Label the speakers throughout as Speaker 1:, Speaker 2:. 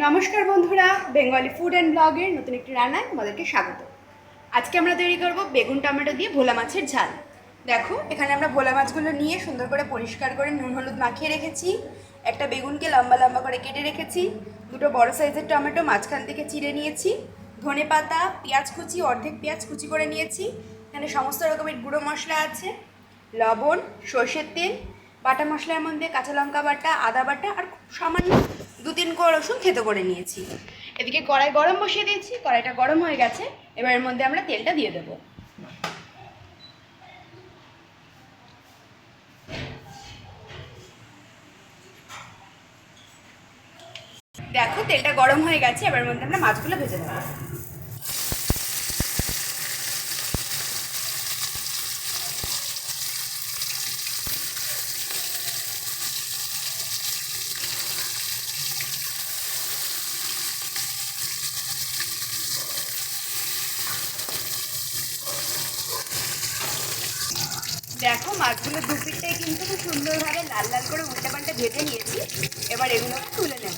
Speaker 1: নমস্কার বন্ধুরা, Bengali food and ব্লগের নতুন একটি রান্নায় তোমাদেরকে স্বাগত। আজকে আমরা তৈরি করব বেগুন টমেটো দিয়ে ভোলা মাছের ঝাল। দেখো, এখানে আমরা ভোলা মাছগুলো নিয়ে সুন্দর করে পরিষ্কার করে নুন হলুদ মাখিয়ে রেখেছি। একটা বেগুনকে লম্বা লম্বা করে কেটে রেখেছি। দুটো বড় সাইজের টমেটো মাঝখান থেকে চিড়ে নিয়েছি। ধনে পাতা, পেঁয়াজ কুচি, অর্ধেক পেঁয়াজ কুচি করে নিয়েছি। এখানে সমস্ত রকমের গুঁড়ো মশলা আছে, লবণ, সর্ষের তেল, বাটা মশলার মধ্যে কাঁচা লঙ্কা বাটা, আদা বাটা আর সামান্য 2-3 কোয়া রসুন থেতো করে নিয়েছি। এদিকে কড়াই গরম বসিয়ে দিয়েছি, কড়াইটা গরম হয়ে গেছে। এবার এর মধ্যে আমরা তেলটা দিয়ে দেবো। দেখো, তেলটা গরম হয়ে গেছে। এবার এর মধ্যে আমরা মাছগুলো ভেজে দেবো। দেখো, মাছগুলো দু পিঠটাই কিন্তু খুব সুন্দরভাবে লাল লাল করে উল্টে পাল্টে ভেজে নিয়েছি। এবার এগুলোকে তুলে নেব।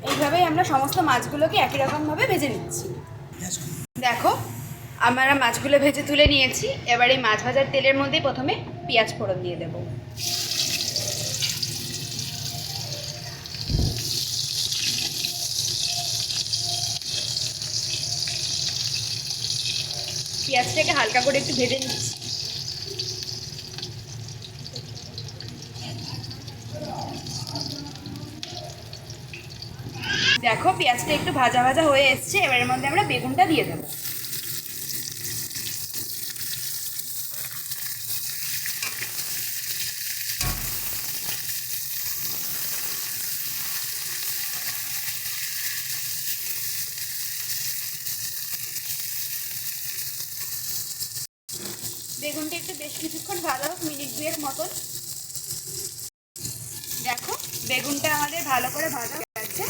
Speaker 1: এইভাবেই আমরা সমস্ত মাছগুলোকে একই রকমভাবে ভেজে নিচ্ছি। দেখো, আমরা মাছগুলো ভেজে তুলে নিয়েছি। এবার এই মাছ ভাজার তেলের মধ্যেই প্রথমে পেঁয়াজ ফোড়ন দিয়ে দেব। পেঁয়াজটাকে হালকা করে একটু ভেজে নিচ্ছি। দেখো, পেঁয়াজটা একটু ভাজা ভাজা হয়ে এসছে। এবার এর মধ্যে আমরা বেগুনটা দিয়ে দেবো। বেগুনটা একটু বেশ কিছুক্ষণ ভাজা হোক, মিনিট 2 মতন। দেখো, বেগুনটা আমাদের ভালো করে ভাজা হয়ে গেছে।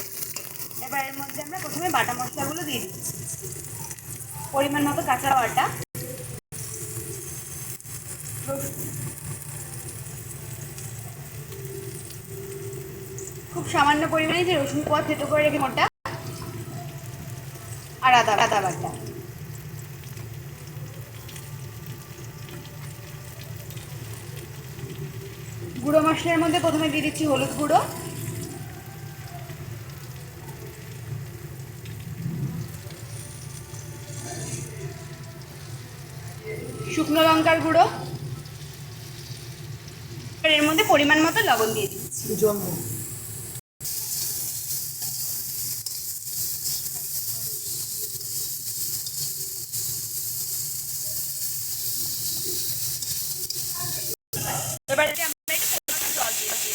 Speaker 1: এবার এর মধ্যে আমরা প্রথমে বাটা মশলাগুলো দিয়ে দিচ্ছি। পরিমাণ মতো কাঁচা বাটা, খুব সামান্য পরিমাণে যে রসুন কোয়া থেতো করে রেখে মোটা, আর আদা বাটা। গুঁড়ো মশলার মধ্যে প্রথমে দিয়ে দিচ্ছি হলুদ গুঁড়ো, শুকনো লঙ্কার গুঁড়ো, এর মধ্যে পরিমাণ মতো লবণ দিয়ে দিচ্ছি। এবার আমরা একটু জল দিয়ে দিচ্ছি।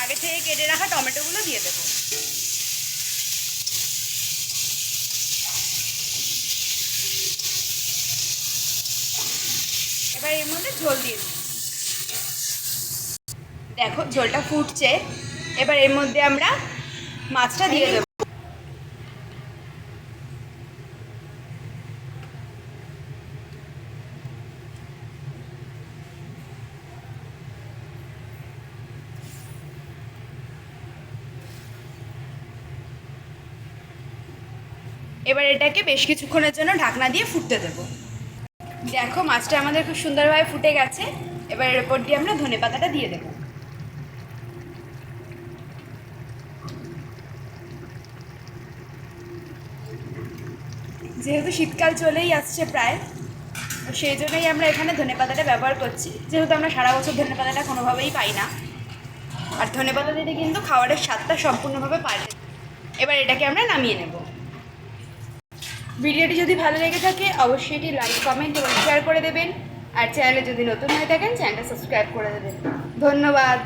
Speaker 1: আগে থেকে কেটে রাখা টমেটোগুলো দিয়ে দেবো। এবার এর মধ্যে ঝোল দিয়ে দিচ্ছি। দেখো, ঝোলটা ফুটছে। এবার এর মধ্যে আমরা মাছটা দিয়ে দেবো। এবার এটাকে বেশ কিছুক্ষণের জন্য ঢাকনা দিয়ে ফুটতে দেবো। দেখো, মাছটা আমাদের খুব সুন্দরভাবে ফুটে গেছে। এবার এর উপর দিয়ে আমরা ধনে পাতাটা দিয়ে দেবো। যেহেতু শীতকাল চলেই আসছে প্রায়, সেই জন্যই আমরা এখানে ধনে পাতাটা ব্যবহার করছি। যেহেতু আমরা সারা বছর ধনে পাতাটা কোনোভাবেই পাই না, আর ধনে পাতা দিলে কিন্তু খাবারের স্বাদটা সম্পূর্ণভাবে পাল্টে। এবার এটাকে আমরা নামিয়ে নেব। ভিডিওটি যদি ভালো লেগে থাকে অবশ্যই এটি লাইক, কমেন্ট এবং শেয়ার করে দেবেন। আর চ্যানেলে যদি নতুন হয়ে থাকেন চ্যানেলটা সাবস্ক্রাইব করে দেবেন। ধন্যবাদ।